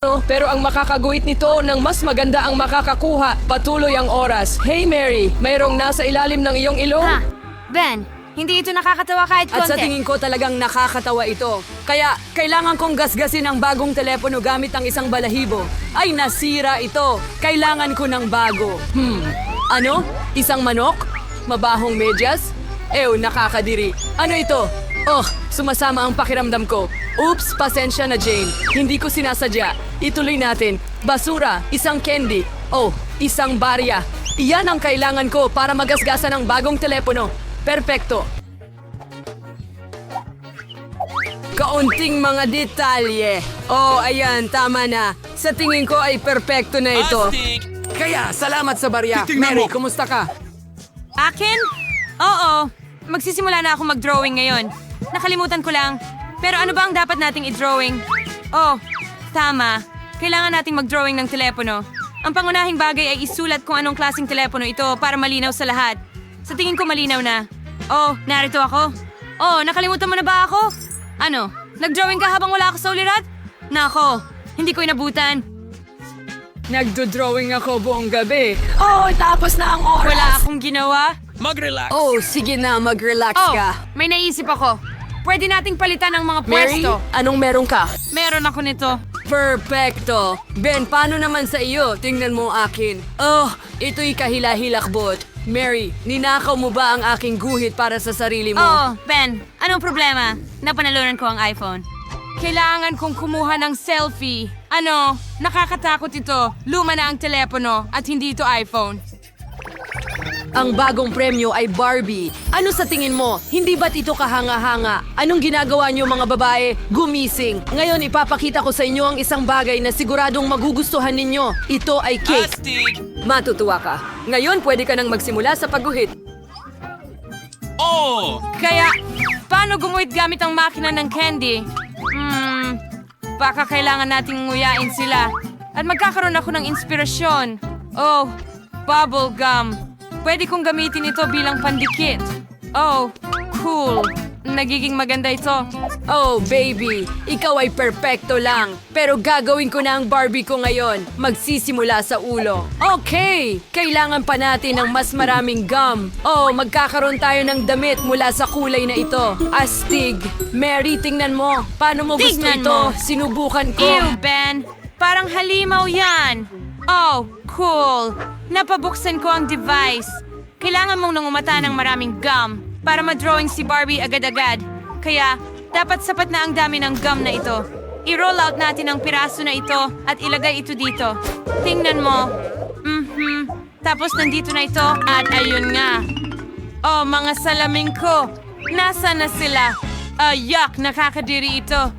Pero ang makakaguhit nito ng mas maganda ang makakakuha. Patuloy ang oras. Hey Mary, mayroong nasa ilalim ng iyong ilong? Ha? Ben, hindi ito nakakatawa kahit konti. At sa tingin ko talagang nakakatawa ito. Kaya kailangan kong gasgasin ang bagong telepono gamit ang isang balahibo. Ay nasira ito. Kailangan ko ng bago. Ano? Isang manok? Mabahong medyas? Ew, nakakadiri. Ano ito? Oh, sumasama ang pakiramdam ko. Oops, pasensya na Jane. Hindi ko sinasadya. Ituloy natin. Basura, isang candy. Oh, isang barya. Iyan ang kailangan ko para magasgasan ang bagong telepono. Perpekto. Kaunting mga detalye. Oh, ayan, tama na. Sa tingin ko ay perpekto na ito. Kaya, salamat sa barya. Mary, kumusta ka? Akin? Oo. Magsisimula na ako mag-drawing ngayon. Nakalimutan ko lang. Pero ano ba ang dapat nating i-drawing? Oh, tama. Kailangan nating mag-drawing ng telepono. Ang pangunahing bagay ay isulat kung anong klaseng telepono ito para malinaw sa lahat. Sa tingin ko malinaw na. Oh, narito ako. Oh, nakalimutan mo na ba ako? Ano? Nag-drawing ka habang wala ako sa ulirat? Nako, hindi ko inabutan. Nagdo-drawing ako buong gabi. Oh, tapos na ang oras. Wala akong ginawa. Oh, sige na, mag-relax Oh, ka. may naisip ako. Pwede nating palitan ang mga Mary, pwesto. anong meron ka? Meron ako nito. Perfecto. Ben, paano naman sa iyo? Tingnan mo akin. Oh, ito'y kahila-hilakbot. Mary, ninakaw mo ba ang aking guhit para sa sarili mo? Oh, Ben, anong problema? Napanalunan ko ang iPhone. Kailangan kong kumuha ng selfie. Ano? Nakakatakot ito. Luma na ang telepono at hindi ito iPhone. Ang bagong premyo ay Barbie. Ano sa tingin mo? Hindi ba't ito kahanga-hanga? Anong ginagawa niyo mga babae? Gumising. Ngayon ipapakita ko sa inyo ang isang bagay na siguradong magugustuhan ninyo. Ito ay cake. Matutuwa ka. Ngayon pwede ka nang magsimula sa pagguhit. Kaya, paano gumuhit gamit ang makina ng candy? Baka kailangan nating nguyain sila. At magkakaroon ako ng inspirasyon. Oh, bubble gum. Pwede kong gamitin ito bilang pandikit. Oh, cool. Nagiging maganda ito. Oh, baby. Ikaw ay perpekto lang. Pero gagawin ko na ang Barbie ko ngayon. Magsisimula sa ulo. Okay! Kailangan pa natin ng mas maraming gum. Oh, magkakaroon tayo ng damit mula sa kulay na ito. Astig. Mary, tingnan mo. Paano mo gusto Tingnan ito? mo. Sinubukan ko. Ew, Ben. Parang halimaw yan. Oh, cool. Napabuksan ko ang device. Kailangan mong nangumata ng maraming gum para ma-drawing si Barbie agad-agad. Kaya, dapat sapat na ang dami ng gum na ito. I-roll out natin ang piraso na ito at ilagay ito dito. Tingnan mo. Tapos nandito na ito at ayun nga. Oh, mga salamin ko. Nasaan na sila? Yuck, nakakadiri ito.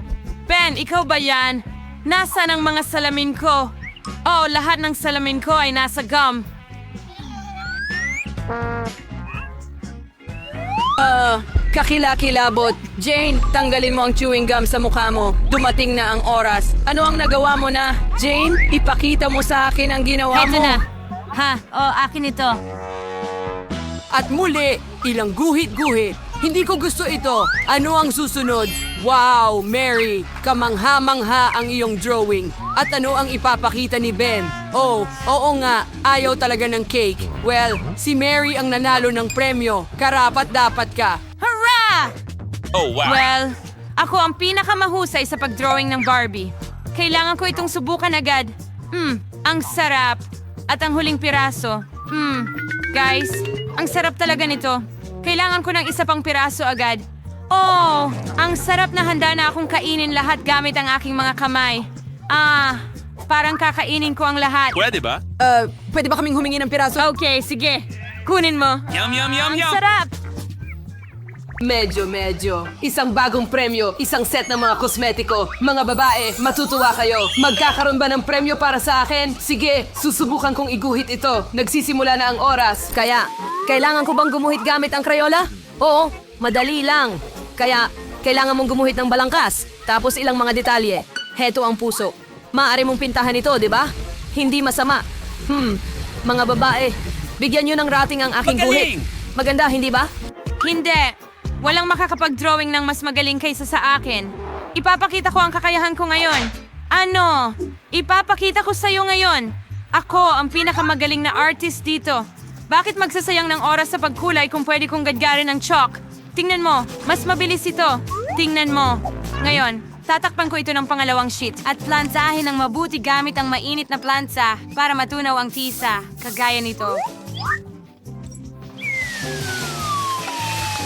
Ben, ikaw ba yan? Nasaan ang mga salamin ko? Oh, lahat ng salamin ko ay nasa gum. Kakilakilabot. Jane, tanggalin mo ang chewing gum sa mukha mo. Dumating na ang oras. Ano ang nagawa mo na? Jane, ipakita mo sa akin ang ginawa Heto mo. na. Ha, oh, akin ito. At muli, ilang guhit-guhit. Hindi ko gusto ito. Ano ang susunod? Wow, Mary, kamangha-mangha ang iyong drawing. At ano ang ipapakita ni Ben? Oh, oo nga, ayaw talaga ng cake. Well, si Mary ang nanalo ng premyo. Karapat-dapat ka. Hurrah! Oh, wow. Well, ako ang pinakamahusay sa pagdrawing ng Barbie. Kailangan ko itong subukan agad. Ang sarap. At ang huling piraso. Guys, ang sarap talaga nito. Kailangan ko ng isa pang piraso agad. Oh, ang sarap na handa na akong kainin lahat gamit ang aking mga kamay. Parang kakainin ko ang lahat. Pwede ba? Pwede ba kaming humingi ng piraso? Okay, sige. Kunin mo. Yum, yum, yum, Ang yum. sarap. Medyo. Isang bagong premyo, isang set ng mga kosmetiko. Mga babae, matutuwa kayo. Magkakaroon ba ng premyo para sa akin? Sige, susubukan kong iguhit ito. Nagsisimula na ang oras. Kaya, kailangan ko bang gumuhit gamit ang Crayola? Oo, madali lang. Kaya, kailangan mong gumuhit ng balangkas. Tapos ilang mga detalye. Heto ang puso. Maaari mong pintahan ito, di ba? Hindi masama. Mga babae, bigyan nyo ng rating ang aking Magaling! guhit. Maganda, hindi ba? Hindi. Walang makakapag-drawing ng mas magaling kaysa sa akin. Ipapakita ko ang kakayahan ko ngayon. Ano? Ipapakita ko sa'yo ngayon. Ako ang pinakamagaling na artist dito. Bakit magsasayang ng oras sa pagkulay kung pwede kong gadgarin ng chalk? Tingnan mo, mas mabilis ito. Tingnan mo. Ngayon, tatakpan ko ito ng pangalawang sheet at plansahin ng mabuti gamit ang mainit na plansa para matunaw ang tisa, kagaya nito.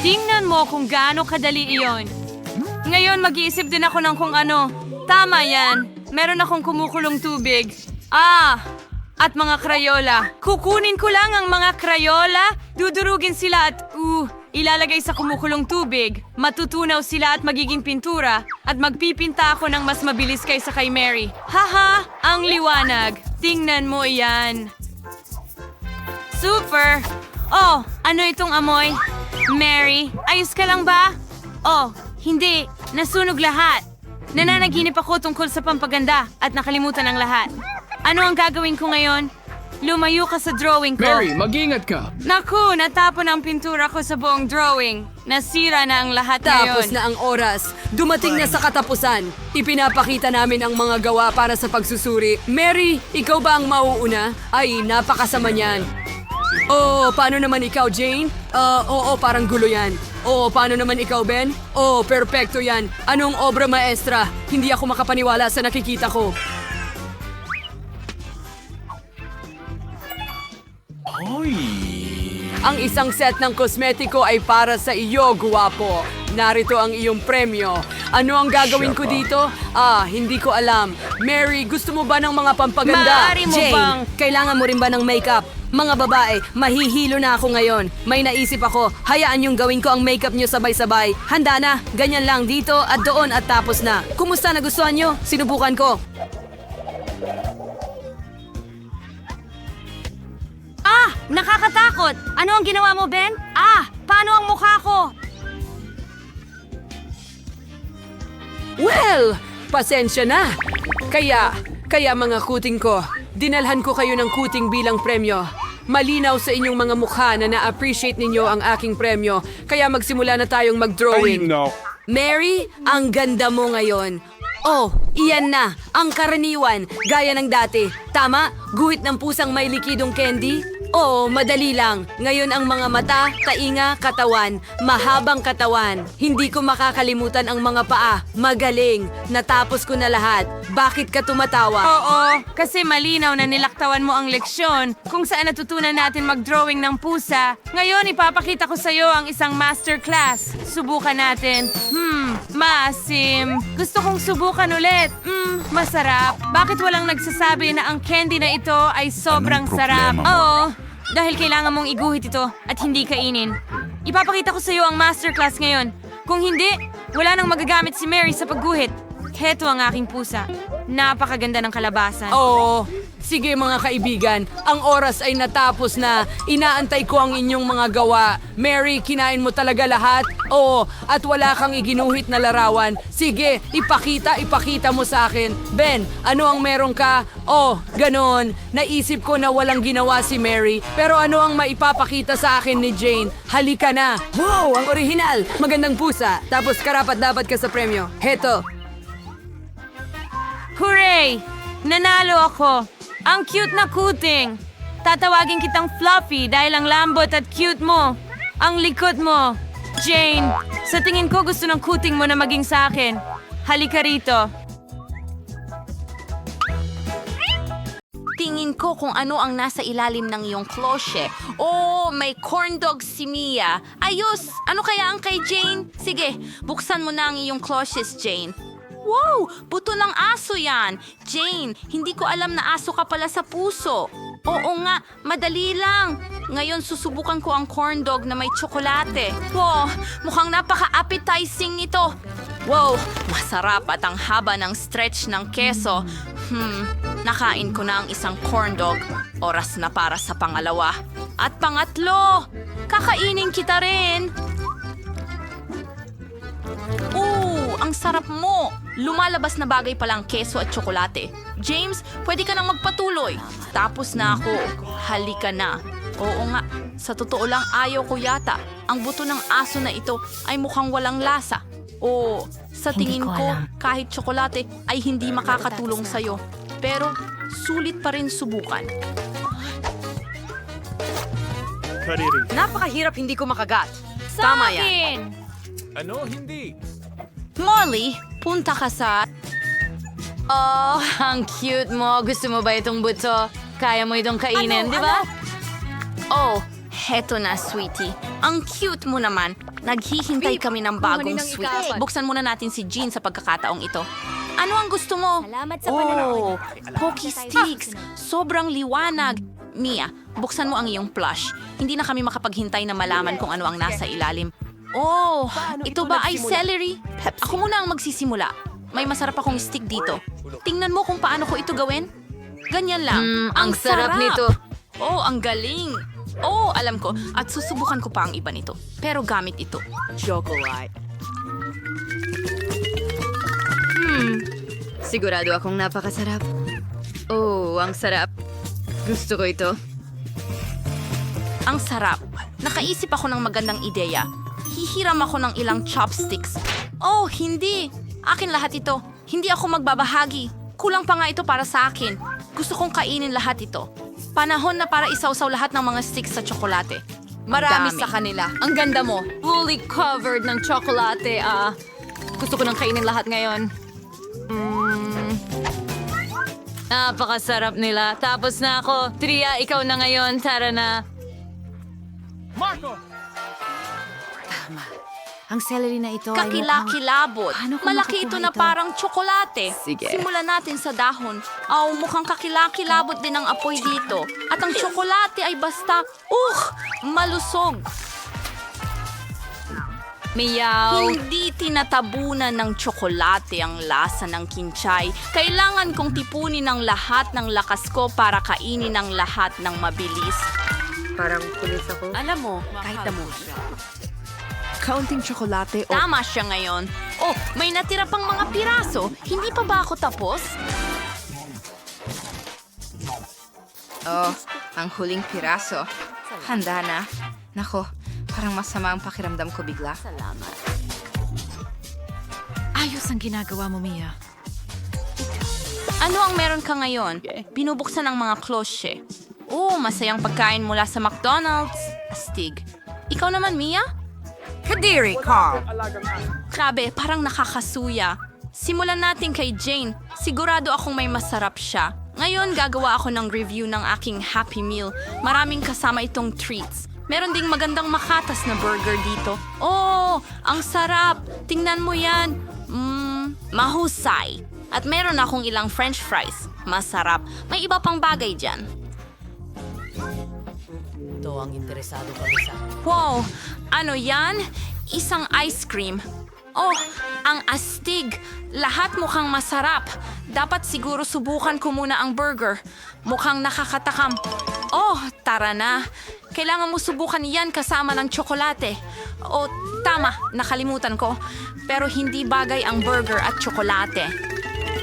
Tingnan mo kung gaano kadali iyon. Ngayon, mag-iisip din ako ng kung ano. Tama yan. Meron akong kumukulong tubig. At mga krayola. Kukunin ko lang ang mga krayola, dudurugin sila at ilalagay sa kumukulong tubig. Matutunaw sila at magiging pintura at magpipinta ako ng mas mabilis kaysa kay Mary. Haha, ang liwanag. Tingnan mo iyan. Super! Oh, ano itong amoy? Mary, ayos ka lang ba? Oh, hindi. Nasunog lahat. Nananaginip ako tungkol sa pampaganda at nakalimutan ang lahat. Ano ang gagawin ko ngayon? Lumayo ka sa drawing ko. Mary, mag-ingat ka. Naku, natapon ang pintura ko sa buong drawing. Nasira na ang lahat ngayon. Tapos na ang oras. Dumating na sa katapusan. Ipinapakita namin ang mga gawa para sa pagsusuri. Mary, ikaw ba ang mauuna? Ay, napakasama niyan. Oh, paano naman ikaw, Jane? Oo, parang gulo yan. Oh, paano naman ikaw, Ben? Oh, perpekto yan. Anong obra maestra? Hindi ako makapaniwala sa nakikita ko. Ang isang set ng kosmetiko ay para sa iyo, guwapo. Narito ang iyong premyo. Ano ang gagawin ko dito? Hindi ko alam. Mary, gusto mo ba ng mga pampaganda? Maaari mo Jane, bang- kailangan mo rin ba ng makeup? Mga babae, mahihilo na ako ngayon. May naisip ako, hayaan yung gawin ko ang makeup nyo sabay-sabay. Handa na, ganyan lang dito at doon at tapos na. Kumusta, nagustuhan nyo? Sinubukan ko. Nakakatakot! Ano ang ginawa mo, Ben? Paano ang mukha ko? Well, pasensya na. Kaya mga kuting ko, dinalhan ko kayo ng kuting bilang premyo. Malinaw sa inyong mga mukha na na-appreciate ninyo ang aking premyo, kaya magsimula na tayong mag-drawing. Mary, ang ganda mo ngayon. Oh, iyan na, ang karaniwan, gaya ng dati. Tama, guhit ng pusang may likidong candy? Oo, madali lang. Ngayon ang mga mata, tainga, katawan, mahabang katawan. Hindi ko makakalimutan ang mga paa. Magaling. Natapos ko na lahat. Bakit ka tumatawa? Oo, kasi malinaw na nilaktawan mo ang leksyon kung saan natutunan natin mag-drawing ng pusa. Ngayon, ipapakita ko sa'yo ang isang masterclass. Subukan natin. Maasim. Gusto kong subukan ulit. Masarap. Bakit walang nagsasabi na ang candy na ito ay sobrang sarap? Oo, dahil kailangan mong iguhit ito at hindi kainin. Ipapakita ko sa'yo ang masterclass ngayon. Kung hindi, wala nang magagamit si Mary sa pagguhit. Heto ang aking pusa. Napakaganda ng kalabasan. Oo. Sige mga kaibigan, ang oras ay natapos na. Inaantay ko ang inyong mga gawa. Mary, kinain mo talaga lahat? Oo, at wala kang iginuhit na larawan. Sige, ipakita mo sa akin. Ben, ano ang meron ka? Oh, ganon. Naisip ko na walang ginawa si Mary. Pero ano ang maipapakita sa akin ni Jane? Halika na. Wow, ang orihinal. Magandang pusa. Tapos karapat-dapat ka sa premyo. Heto. Hooray! Nanalo ako! Ang cute na kuting! Tatawagin kitang Fluffy dahil ang lambot at cute mo. Ang likod mo. Jane, sa tingin ko gusto ng kuting mo na maging sa akin. Halika rito. Tingin ko kung ano ang nasa ilalim ng iyong klosye. Oh, may corn dog si Mia. Ayos! Ano kaya ang kay Jane? Sige, buksan mo na ang iyong kloshes, Jane. Wow! Buto ng aso yan! Jane, hindi ko alam na aso ka pala sa puso. Oo nga, madali lang. Ngayon susubukan ko ang corn dog na may tsokolate. Wow, mukhang napaka-appetizing nito. Wow, masarap at ang haba ng stretch ng keso. Nakain ko na ang isang corn dog. Oras na para sa pangalawa. At pangatlo, kakainin kita rin. Ang sarap mo! Lumalabas na bagay palang keso at tsokolate. James, pwede ka nang magpatuloy. Tapos na ako. Halika na. Oo nga, sa totoo lang ayaw ko yata. Ang buto ng aso na ito ay mukhang walang lasa. Sa tingin ko, kahit tsokolate ay hindi makakatulong sa'yo. Pero sulit pa rin subukan. Napakahirap hindi ko makagat. Sa Tama yan. akin! Ano? Hindi. Molly, punta ka sa... Oh, ang cute mo. Gusto mo ba itong buto? Kaya mo itong kainin, di ba? Oh, heto na, sweetie. Ang cute mo naman. Naghihintay kami ng bagong sweet. Buksan muna natin si Jean sa pagkakataong ito. Ano ang gusto mo? Salamat sa Oh, Pocky Sticks. Sobrang liwanag. Mia, buksan mo ang iyong plush. Hindi na kami makapaghintay na malaman kung ano ang nasa ilalim. Oh, ito ba ay celery? Ako muna ang magsisimula. May masarap akong stick dito. Tingnan mo kung paano ko ito gawin. Ganyan lang. ang sarap nito. Oh, ang galing. Oh, alam ko. At susubukan ko pa ang iba nito. Pero gamit ito. Chocolate. Sigurado akong napakasarap. Oh, ang sarap. Gusto ko ito. Ang sarap. Nakaisip ako ng magandang ideya. Hihiram ako ng ilang chopsticks. Oh, hindi. Akin lahat ito. Hindi ako magbabahagi. Kulang pa nga ito para sa akin. Gusto kong kainin lahat ito. Panahon na para isawsaw lahat ng mga sticks sa tsokolate. Marami Dami. sa kanila. Ang ganda mo. Fully covered ng tsokolate. Gusto ko nang kainin lahat ngayon. Napakasarap nila. Tapos na ako. Tria, ikaw na ngayon. Tara na. Marco! Ang celery na ito ay Kakilakilabot. Paano ko Malaki ito makukuha na ito? parang tsokolate. Sige. Simulan natin sa dahon. Mukhang kakilakilabot din ang apoy dito. At ang tsokolate ay basta, malusog. Meow. Hindi tinatabunan ng tsokolate ang lasa ng kinchay. Kailangan kong tipunin ang lahat ng lakas ko para kainin ang lahat ng mabilis. Alam mo, kahit na mo. Kaunting tsokolate o Tama siya ngayon. Oh, may natira pang mga piraso. Hindi pa ba ako tapos? Oh, ang huling piraso. Handa na. Nako, parang masama ang pakiramdam ko bigla. Ayos ang ginagawa mo, Mia. Ano ang meron ka ngayon? Binubuksan ang mga klosye. Oh, masayang pagkain mula sa McDonald's. Astig. Ikaw naman, Mia? Kadiri, Carl. Grabe, parang nakakasuya. Simulan natin kay Jane. Sigurado akong may masarap siya. Ngayon, gagawa ako ng review ng aking Happy Meal. Maraming kasama itong treats. Meron ding magandang makatas na burger dito. Oh, ang sarap! Tingnan mo yan. Mahusay. At meron akong ilang french fries. Masarap. May iba pang bagay dyan. Ito ang interesado kami sa... Wow! Ano yan? Isang ice cream. Oh, ang astig. Lahat mukhang masarap. Dapat siguro subukan ko muna ang burger. Mukhang nakakatakam. Oh, tara na. Kailangan mo subukan yan kasama ng tsokolate. Oh, tama. Nakalimutan ko. Pero hindi bagay ang burger at tsokolate.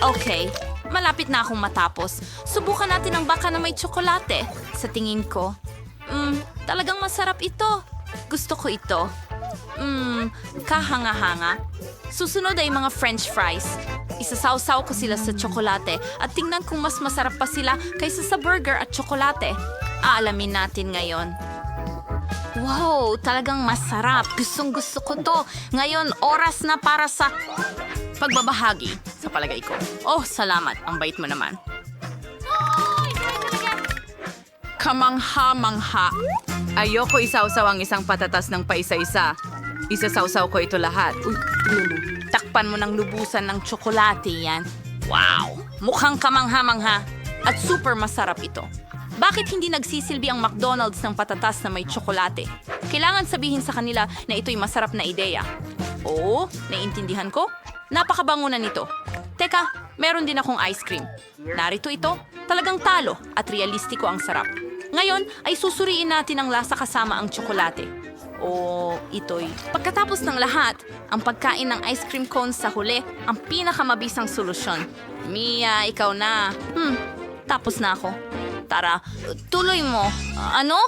Okay. Malapit na akong matapos. Subukan natin ang baka na may tsokolate. Sa tingin ko, talagang masarap ito. Gusto ko ito. Kahanga-hanga. Susunod ay mga french fries. Isasawsaw ko sila sa tsokolate at tingnan kung mas masarap pa sila kaysa sa burger at tsokolate. Aalamin natin ngayon. Wow, talagang masarap. Gustong-gusto ko to. Ngayon, oras na para sa pagbabahagi sa palagay ko. Oh, salamat. Ang bait mo naman. Kamangha-mangha. Ayoko isawsaw ang isang patatas ng paisa-isa. Isasawsaw ko ito lahat. Takpan mo ng lubusan ng tsokolate yan. Wow! Mukhang kamangha-mangha. At super masarap ito. Bakit hindi nagsisilbi ang McDonald's ng patatas na may tsokolate? Kailangan sabihin sa kanila na ito'y masarap na ideya. Oo, naiintindihan ko. Napakabango na nito. Teka, meron din akong ice cream. Narito ito. Talagang talo at realistiko ang sarap. Ngayon ay susuriin natin ang lasa kasama ang tsokolate. O ito'y... Pagkatapos ng lahat, ang pagkain ng ice cream cones sa huli ang pinakamabisang solusyon. Mia, ikaw na. Tapos na ako. Tara, tuloy mo. Ano?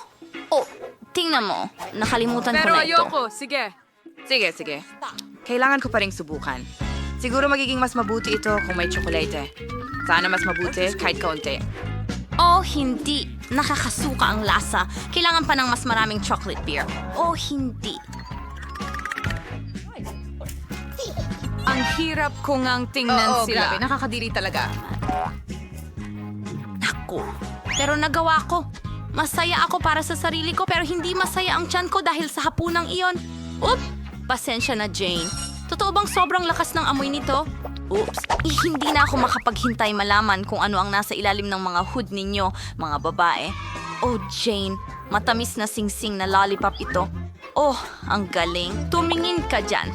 Oh, tingnan mo. Nakalimutan ko Pero na ito. ayoko. Sige. Sige. Kailangan ko pa ring subukan. Siguro magiging mas mabuti ito kung may tsokolate. Sana mas mabuti kahit kaunti. Oh, hindi. Nakakasuka ang lasa. Kailangan pa ng mas maraming chocolate beer. Oh, hindi. Ang hirap ko ngang tingnan sila. Nakakadiri talaga. Naku. Pero nagawa ko. Masaya ako para sa sarili ko pero hindi masaya ang tiyan ko dahil sa hapunang iyon. Oop! Pasensya na, Jane. Totoo bang sobrang lakas ng amoy nito? Oops. Hindi na ako makapaghintay malaman kung ano ang nasa ilalim ng mga hood ninyo, mga babae. Oh, Jane. Matamis na singsing na lollipop ito. Oh, ang galing. Tumingin ka dyan.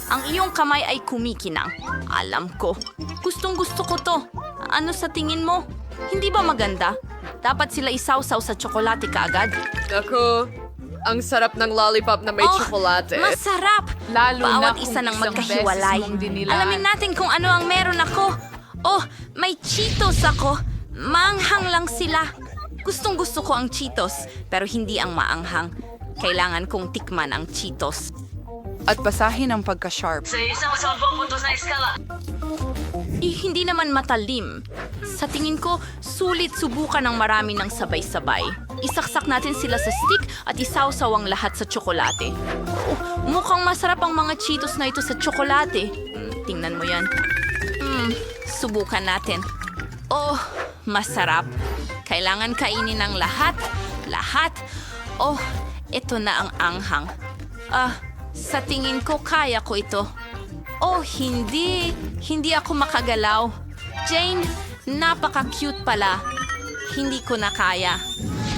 Ang iyong kamay ay kumikinang. Alam ko. Gustong-gusto ko to. Ano sa tingin mo? Hindi ba maganda? Dapat sila isawsaw sa tsokolate kaagad. Naku, ang sarap ng lollipop na may tsokolate. Masarap! Lalo na Bawat kung isa ng isang magkahiwalay. beses mong dinilaan. Alamin natin kung ano ang meron ako. Oh, may Cheetos ako. Maanghang lang sila. Gustong-gusto ko ang Cheetos, pero hindi ang maanghang. Kailangan kong tikman ang Cheetos. At basahin ang pagka-sharp. Hindi naman matalim. Sa tingin ko, sulit subukan ng marami ng sabay-sabay. Isaksak natin sila sa stick at isawsaw ang lahat sa tsokolate. Oh, mukhang masarap ang mga Cheetos na ito sa tsokolate. Tingnan mo yan. Subukan natin. Oh, masarap. Kailangan kainin ng lahat. Lahat. Oh, ito na ang anghang. Sa tingin ko, kaya ko ito. Oh, hindi. Hindi ako makagalaw. Jane, napaka-cute pala. Hindi ko na kaya.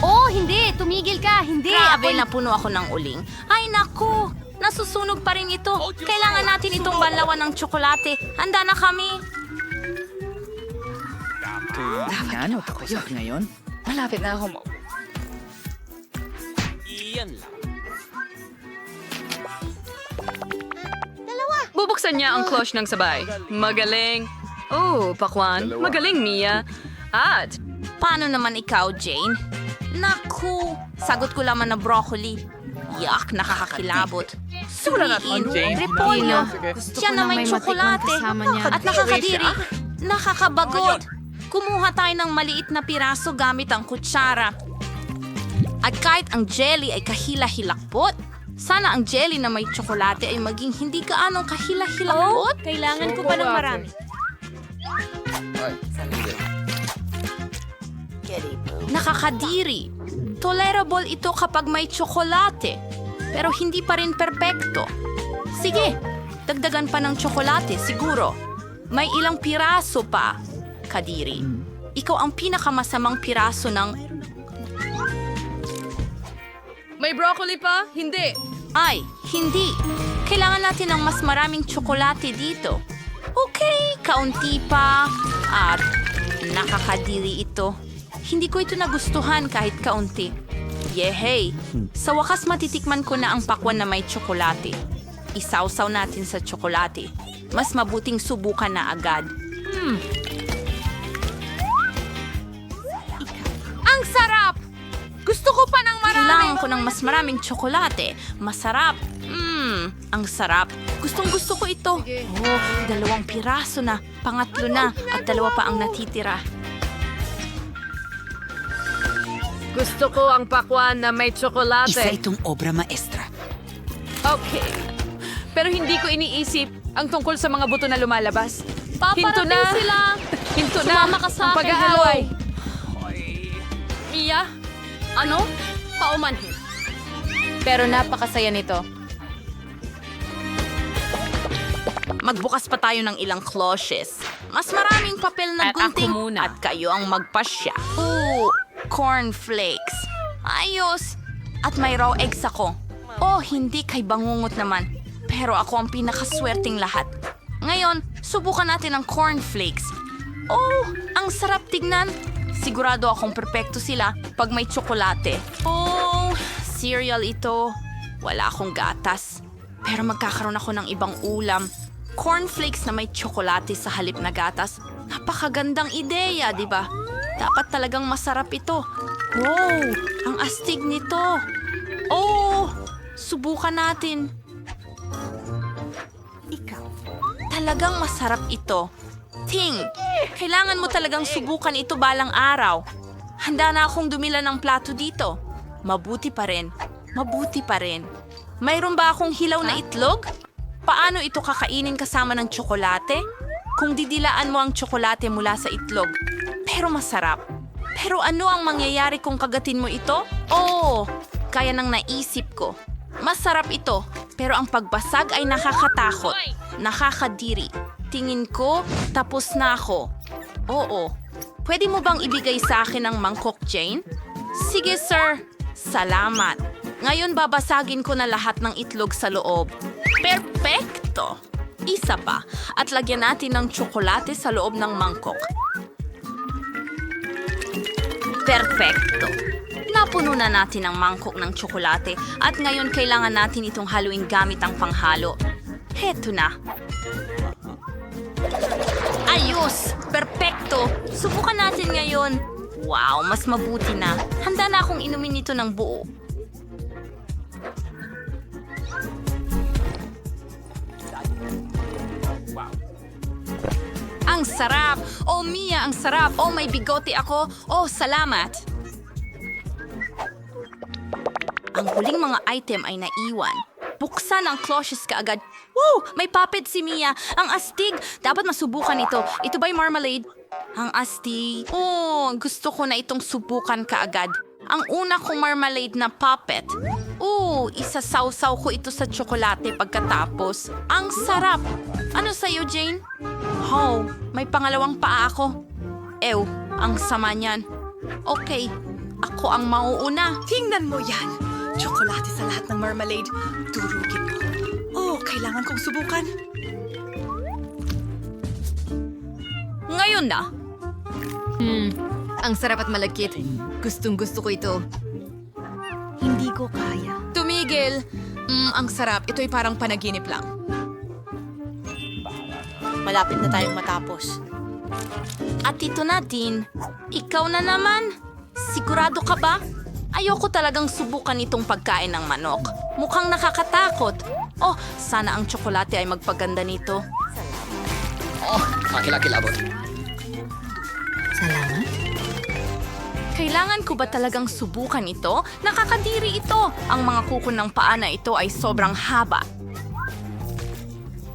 Oh, hindi! Tumigil ka! Hindi! Grabe, napuno ako ng uling. Ay, naku! Nasusunog pa rin ito. Kailangan natin itong banlawan ng tsokolate. Handa na kami. Ano ako sa ngayon? Malapit na ako mo. Iyan lang. Bubuksan niya ang cloche ng sabay. Magaling. Oh, Pakwan. Magaling, Mia. At Paano naman ikaw, Jane? Naku! Sagot ko lamang na broccoli. Yak, nakakakilabot. Suriin, repolyo. Siya na may tsokolate. At nakakadiri. Nakakabagot. Kumuha tayo ng maliit na piraso gamit ang kutsara. At kahit ang jelly ay kahila-hilakbot, sana ang jelly na may tsokolate ay maging hindi gaanong kahila-hilakbot. Kailangan ko pa ng marami. Nakakadiri. Tolerable ito kapag may tsokolate, pero hindi pa rin perpekto. Sige, dagdagan pa ng tsokolate siguro. May ilang piraso pa, Kadiri. Ikaw ang pinakamasamang piraso ng... May broccoli pa? Hindi. Ay, hindi. Kailangan natin ng mas maraming tsokolate dito. Okay, kaunti pa. At nakakadiri ito. Hindi ko ito nagustuhan kahit kaunti. Yehey! Sa wakas matitikman ko na ang pakwan na may tsokolate. Isawsaw natin sa tsokolate. Mas mabuting subukan na agad. Ang sarap! Gusto ko pa ng marami. Kailangan ko ng mas maraming tsokolate. Masarap. Ang sarap. Gustong-gusto ko ito. Oh, 2 piraso na. Pangatlo na. At 2 pa ang natitira. Gusto ko ang pakwan na may tsokolate. Isa itong obra maestra. Okay. Pero hindi ko iniisip ang tungkol sa mga buto na lumalabas. Paparating Hinto na. sila. Hinto na. Sumama ka sa ang akin, pag-aaway. Mia? Ano? Paumanhin. Pero napakasaya nito. Magbukas pa tayo ng ilang cloches. Mas maraming papel na At ako gunting. muna. At kayo ang magpasya. Ooh, cornflakes. Ayos. At may raw eggs ako. Oh, hindi kay bangungot naman. Pero ako ang pinakaswerteng lahat. Ngayon, subukan natin ang cornflakes. Oh, ang sarap tignan. Sigurado akong perpekto sila pag may tsokolate. Oh, cereal ito. Wala akong gatas. Pero magkakaroon ako ng ibang ulam. Cornflakes na may tsokolate sa halip na gatas. Napakagandang ideya, di ba? Dapat talagang masarap ito. Wow, ang astig nito. Oh, subukan natin. Ikaw. Talagang masarap ito. Ting, kailangan mo talagang subukan ito balang araw. Handa na akong dumila ng plato dito. Mabuti pa rin. Mabuti pa rin. Mayroon ba akong hilaw na itlog? Paano ito kakainin kasama ng tsokolate? Kung didilaan mo ang tsokolate mula sa itlog. Pero masarap. Pero ano ang mangyayari kung kagatin mo ito? Oh, kaya nang naisip ko. Masarap ito, pero ang pagbasag ay nakakatakot. Nakakadiri. Tingin ko, tapos na ako. Oo. Pwede mo bang ibigay sa akin ang mangkok, Jane? Sige, sir. Salamat. Ngayon babasagin ko na lahat ng itlog sa loob. Perpekto! Isa pa. At lagyan natin ng tsokolate sa loob ng mangkok. Perpekto! Napuno na natin ang mangkok ng tsokolate at ngayon kailangan natin itong haluin gamit ang panghalo. Heto na. Ayos! Perpekto! Subukan natin ngayon. Wow, mas mabuti na. Handa na akong inumin ito ng buo. Ang sarap! Oh, Mia, ang sarap! Oh, may bigote ako! Oh, salamat! Ang huling mga item ay naiwan. Buksan ang cloches kaagad. Woo! May puppet si Mia. Ang astig. Dapat masubukan ito. Ito ba'y marmalade? Ang astig. Oh, gusto ko na itong subukan kaagad. Ang una kong marmalade na puppet. Isasawsaw ko ito sa tsokolate pagkatapos. Ang sarap. Ano sa'yo, Jane? Oh, may pangalawang paa ako. Ew, ang sama niyan. Okay, ako ang mauuna. Tingnan mo yan! Tsokolate sa lahat ng marmalade. Durugin mo. Oh, kailangan kong subukan. Ngayon na. Ang sarap at malagkit. Gustong-gusto ko ito. Hindi ko kaya. Tumigil. Ang sarap. Ito'y parang panaginip lang. Malapit na tayong matapos. At ito na din. Ikaw na naman. Sigurado ka ba? Ayoko talagang subukan itong pagkain ng manok. Mukhang nakakatakot. Oh, sana ang tsokolate ay magpaganda nito. Makilakilabot. Salamat. Kailangan ko ba talagang subukan ito? Nakakadiri ito. Ang mga kuko ng paa na ito ay sobrang haba.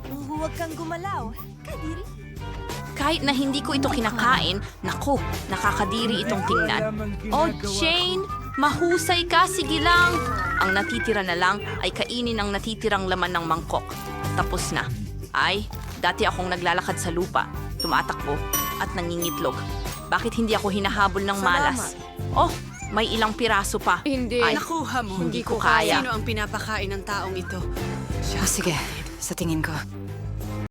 Huwag kang gumalaw. Kadiri. Kahit na hindi ko ito kinakain, naku, nakakadiri itong tingnan. Oh, Jane, mahusay ka, sige lang. Ang natitira na lang ay kainin ang natitirang laman ng mangkok. Tapos na. Ay, dati akong naglalakad sa lupa, tumatakbo, at nangingitlog. Bakit hindi ako hinahabol ng malas? Oh, may ilang piraso pa. Hindi. Ay, Nakuha mo. Hindi ko kaya. Sino ang pinapakain ng taong ito? Sige, sa tingin ko.